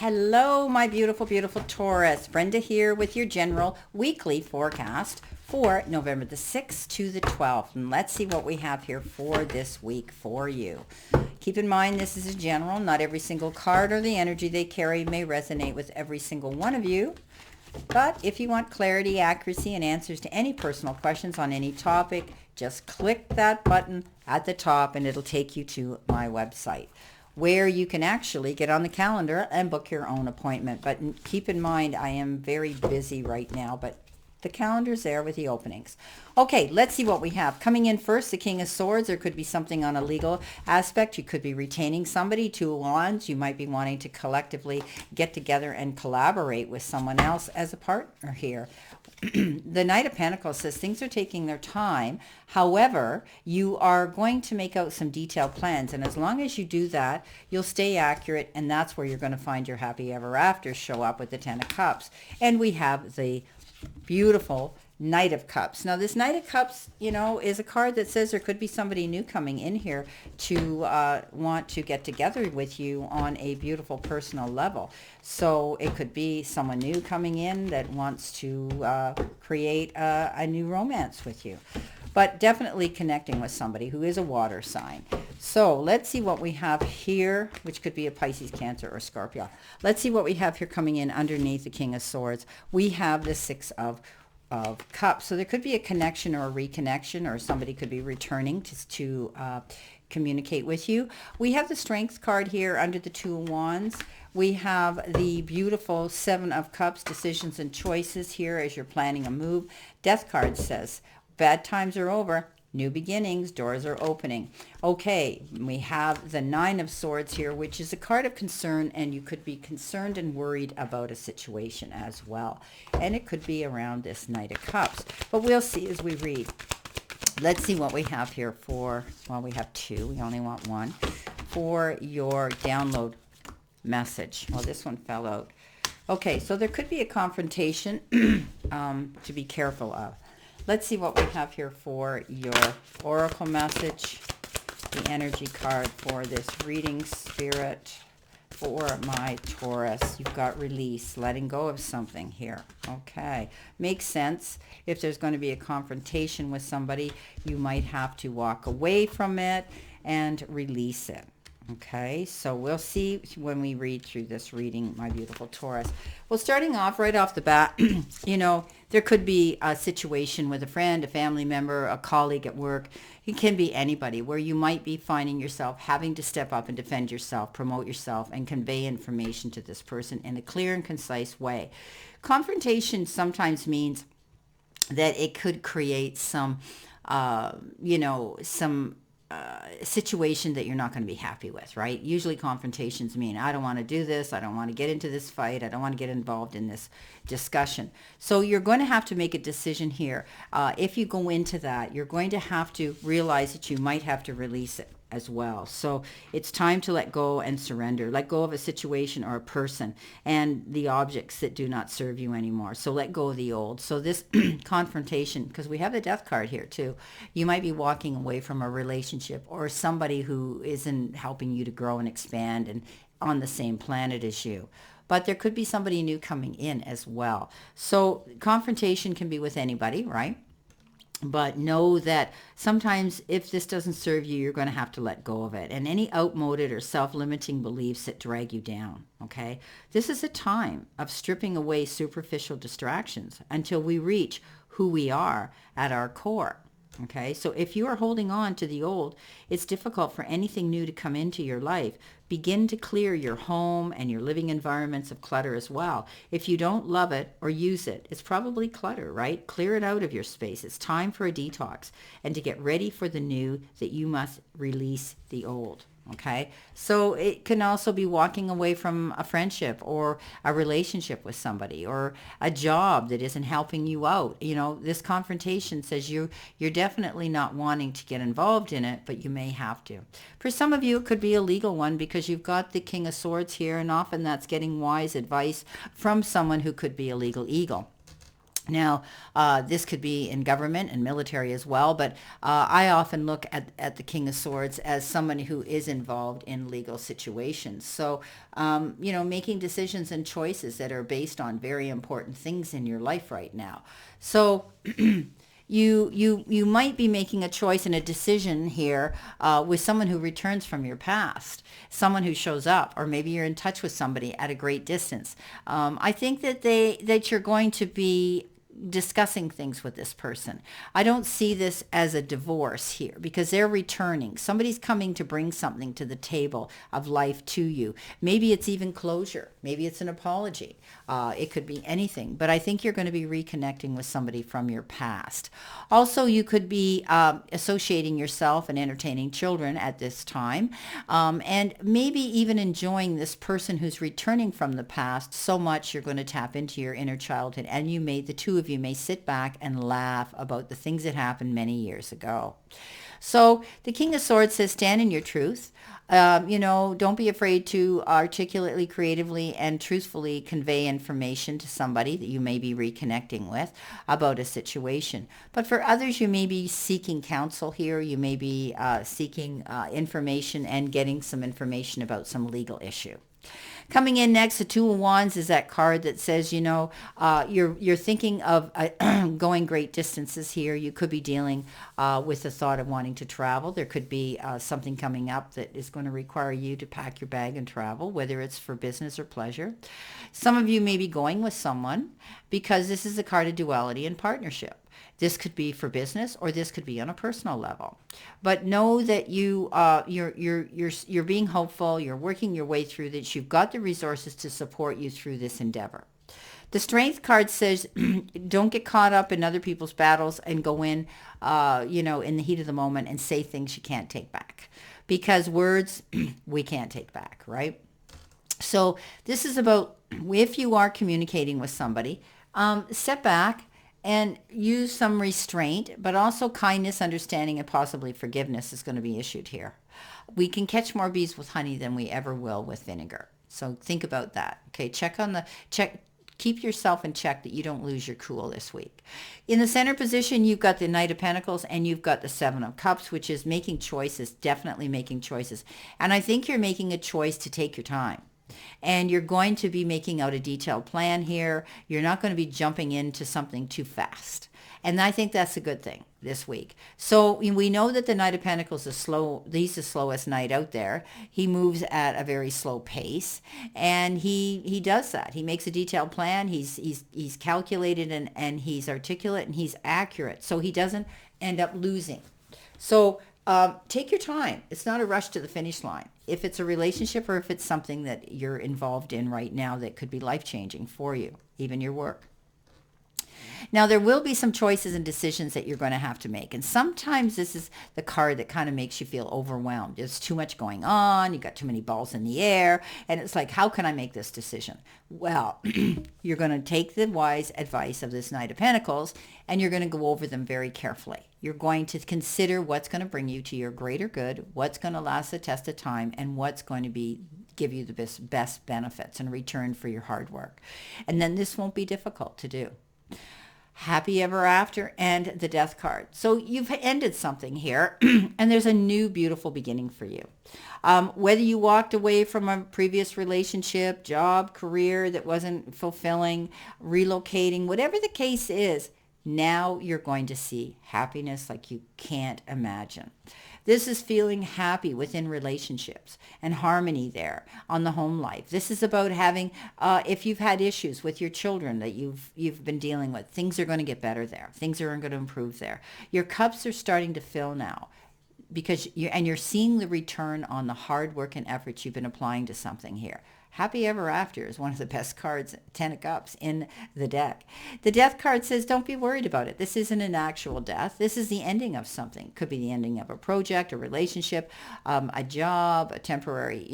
Hello, my beautiful, beautiful Taurus. Brenda here with your general weekly forecast for November the 6th to the 12th. And let's see what we have here for this week for you. Keep in mind, this is a general. Not every single card or the energy they carry may resonate with every single one of you. But if you want clarity, accuracy, and answers to any personal questions on any topic, just click that button at the top and it'll take you to my website, where you can actually get on the calendar and book your own appointment. But keep in mind, I am very busy right now, but the calendar's there with the openings. Okay, let's see what we have. Coming in first, the King of Swords. There could be something on a legal aspect. You could be retaining somebody. Two of Wands. You might be wanting to collectively get together and collaborate with someone else as a partner here. The Knight of Pentacles says things are taking their time. However, you are going to make out some detailed plans. And as long as you do that, you'll stay accurate. And that's where you're going to find your happy ever after show up with the Ten of Cups. And we have the beautiful Knight of Cups. Now this Knight of Cups, is a card that says there could be somebody new coming in here to want to get together with you on a beautiful personal level. So it could be someone new coming in that wants to create a new romance with you. But definitely connecting with somebody who is a water sign. So let's see what we have here, which could be a Pisces, Cancer, or Scorpio. Let's see what we have here coming in underneath the King of Swords. We have the Six of Cups. So there could be a connection or a reconnection, or somebody could be returning to communicate with you. We have the Strength card here under the Two of Wands. We have the beautiful Seven of Cups, decisions and choices here as you're planning a move. Death card says, bad times are over. New beginnings, doors are opening. Okay, we have the Nine of Swords here, which is a card of concern, and you could be concerned and worried about a situation as well. And it could be around this Knight of Cups. But we'll see as we read. Let's see what we have here for, well, we have two. We only want one. For your download message. Well, this one fell out. Okay, so there could be a confrontation to be careful of. Let's see what we have here for your oracle message, the energy card for this reading, Spirit, for my Taurus. You've got release, letting go of something here. Okay, makes sense. If there's going to be a confrontation with somebody, you might have to walk away from it and release it. Okay, so we'll see when we read through this reading, my beautiful Taurus. Well, starting off right off the bat, there could be a situation with a friend, a family member, a colleague at work. It can be anybody where you might be finding yourself having to step up and defend yourself, promote yourself, and convey information to this person in a clear and concise way. Confrontation sometimes means that it could create some situation that you're not going to be happy with, right? Usually confrontations mean, I don't want to do this. I don't want to get into this fight. I don't want to get involved in this discussion. So you're going to have to make a decision here. If you go into that, you're going to have to realize that you might have to release it as well. So it's time to let go and surrender. Let go of a situation or a person and the objects that do not serve you anymore. So let go of the old. So this confrontation, because we have the Death card here too, you might be walking away from a relationship or somebody who isn't helping you to grow and expand and on the same planet as you. But there could be somebody new coming in as well. So confrontation can be with anybody, right? But know that sometimes if this doesn't serve you, you're going to have to let go of it. And any outmoded or self-limiting beliefs that drag you down, okay? This is a time of stripping away superficial distractions until we reach who we are at our core. Okay, so if you are holding on to the old, it's difficult for anything new to come into your life. Begin to clear your home and your living environments of clutter as well. If you don't love it or use it, it's probably clutter, right? Clear it out of your space. It's time for a detox and to get ready for the new, that you must release the old. Okay, so it can also be walking away from a friendship or a relationship with somebody or a job that isn't helping you out. This confrontation says you're definitely not wanting to get involved in it, but you may have to. For some of you, it could be a legal one because you've got the King of Swords here, and often that's getting wise advice from someone who could be a legal eagle. Now, this could be in government and military as well, but I often look at the King of Swords as someone who is involved in legal situations. So, making decisions and choices that are based on very important things in your life right now. So, you might be making a choice and a decision here with someone who returns from your past, someone who shows up, or maybe you're in touch with somebody at a great distance. I think that you're going to be discussing things with this person. I don't see this as a divorce here because they're returning. Somebody's coming to bring something to the table of life to you. Maybe it's even closure. Maybe it's an apology. It could be anything, but I think you're going to be reconnecting with somebody from your past. Also, you could be associating yourself and entertaining children at this time, and maybe even enjoying this person who's returning from the past so much you're going to tap into your inner childhood, and the two of you may sit back and laugh about the things that happened many years ago. So the King of Swords says, stand in your truth. Don't be afraid to articulately, creatively, and truthfully convey information to somebody that you may be reconnecting with about a situation. But for others, you may be seeking counsel here. You may be seeking information and getting some information about some legal issue. Coming in next, the Two of Wands is that card that says, you're thinking of going great distances here. You could be dealing with the thought of wanting to travel. There could be something coming up that is going to require you to pack your bag and travel, whether it's for business or pleasure. Some of you may be going with someone because this is a card of duality and partnership. This could be for business, or this could be on a personal level. But know that you're being hopeful. You're working your way through this. You've got the resources to support you through this endeavor. The Strength card says, don't get caught up in other people's battles and go in the heat of the moment and say things you can't take back, because words we can't take back, right? So this is about, if you are communicating with somebody, step back and use some restraint, but also kindness, understanding, and possibly forgiveness is going to be issued here. We can catch more bees with honey than we ever will with vinegar. So think about that. Okay, keep yourself in check that you don't lose your cool this week. In the center position, you've got the Knight of Pentacles and you've got the Seven of Cups, which is making choices, definitely making choices. And I think you're making a choice to take your time. And you're going to be making out a detailed plan here. You're not going to be jumping into something too fast. And I think that's a good thing this week. So we know that the Knight of Pentacles is slow. He's the slowest knight out there. He moves at a very slow pace. And he does that. He makes a detailed plan. He's calculated and he's articulate and he's accurate. So he doesn't end up losing. So take your time. It's not a rush to the finish line. If it's a relationship or if it's something that you're involved in right now that could be life-changing for you, even your work. Now, there will be some choices and decisions that you're going to have to make. And sometimes this is the card that kind of makes you feel overwhelmed. There's too much going on. You got too many balls in the air. And it's like, how can I make this decision? Well, you're going to take the wise advice of this Knight of Pentacles and you're going to go over them very carefully. You're going to consider what's going to bring you to your greater good, what's going to last the test of time, and what's going to give you the best benefits in return for your hard work. And then this won't be difficult to do. Happy ever after, and the Death card. So you've ended something here, and there's a new beautiful beginning for you. Whether you walked away from a previous relationship, job, career that wasn't fulfilling, relocating, whatever the case is, now you're going to see happiness like you can't imagine. This is feeling happy within relationships and harmony there on the home life. This is about having, if you've had issues with your children that you've been dealing with, things are going to get better there. Things are going to improve there. Your cups are starting to fill now because you're seeing the return on the hard work and efforts you've been applying to something here. Happy ever after is one of the best cards, 10 of Cups, in the deck. The Death card says, don't be worried about it. This isn't an actual death. This is the ending of something. Could be the ending of a project, a relationship, a job, a temporary,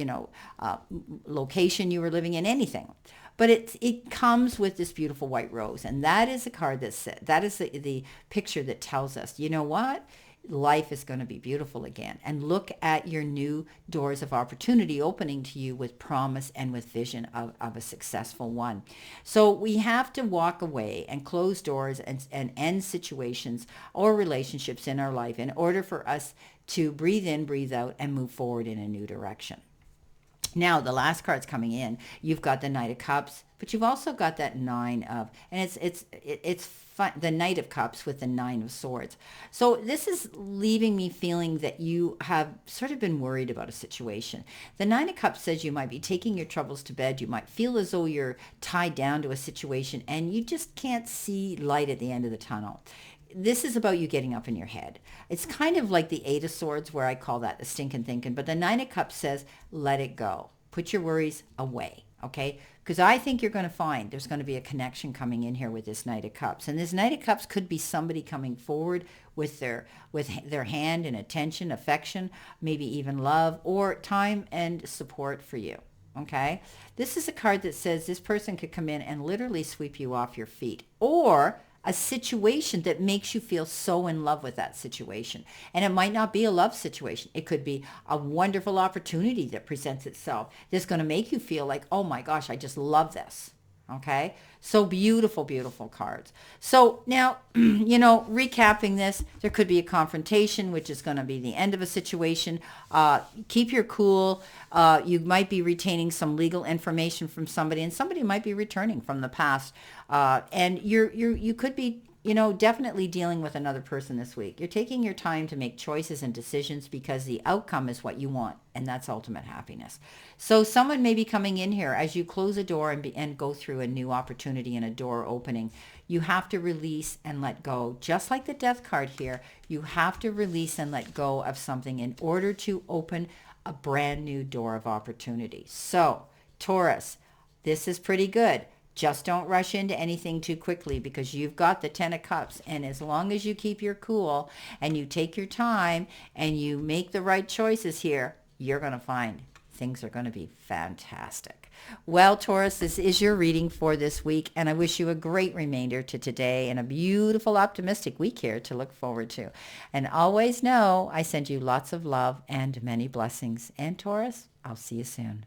location you were living in, anything. But it comes with this beautiful white rose. And that is a card that is the picture that tells us, you know what? life is going to be beautiful again. And look at your new doors of opportunity opening to you with promise and with vision of a successful one. So we have to walk away and close doors and end situations or relationships in our life in order for us to breathe in, breathe out, and move forward in a new direction. Now, the last card's coming in. You've got the Knight of Cups, but you've also got that Nine of, and it's fun, the Knight of Cups with the Nine of Swords. So this is leaving me feeling that you have sort of been worried about a situation. The Nine of Cups says you might be taking your troubles to bed. You might feel as though you're tied down to a situation and you just can't see light at the end of the tunnel. This is about you getting up in your head. It's kind of like the Eight of Swords, where I call that the stinking thinking. But the Nine of Cups says, let it go. Put your worries away, okay? Because I think you're going to find there's going to be a connection coming in here with this Knight of Cups. And this Knight of Cups could be somebody coming forward with their hand and attention, affection, maybe even love, or time and support for you. Okay? This is a card that says this person could come in and literally sweep you off your feet, or a situation that makes you feel so in love with that situation. And it might not be a love situation. It could be a wonderful opportunity that presents itself that's going to make you feel like, oh my gosh, I just love this. Okay? So beautiful, beautiful cards. So now, recapping this, there could be a confrontation, which is going to be the end of a situation. Keep your cool. You might be retaining some legal information from somebody, and somebody might be returning from the past. And you could be, definitely dealing with another person this week. You're taking your time to make choices and decisions because the outcome is what you want, and that's ultimate happiness. So someone may be coming in here as you close a door and go through a new opportunity and a door opening. You have to release and let go. Just like the Death card here, you have to release and let go of something in order to open a brand new door of opportunity. So, Taurus, this is pretty good. Just don't rush into anything too quickly because you've got the Ten of Cups. And as long as you keep your cool and you take your time and you make the right choices here, you're going to find things are going to be fantastic. Well, Taurus, this is your reading for this week. And I wish you a great remainder to today and a beautiful, optimistic week here to look forward to. And always know I send you lots of love and many blessings. And Taurus, I'll see you soon.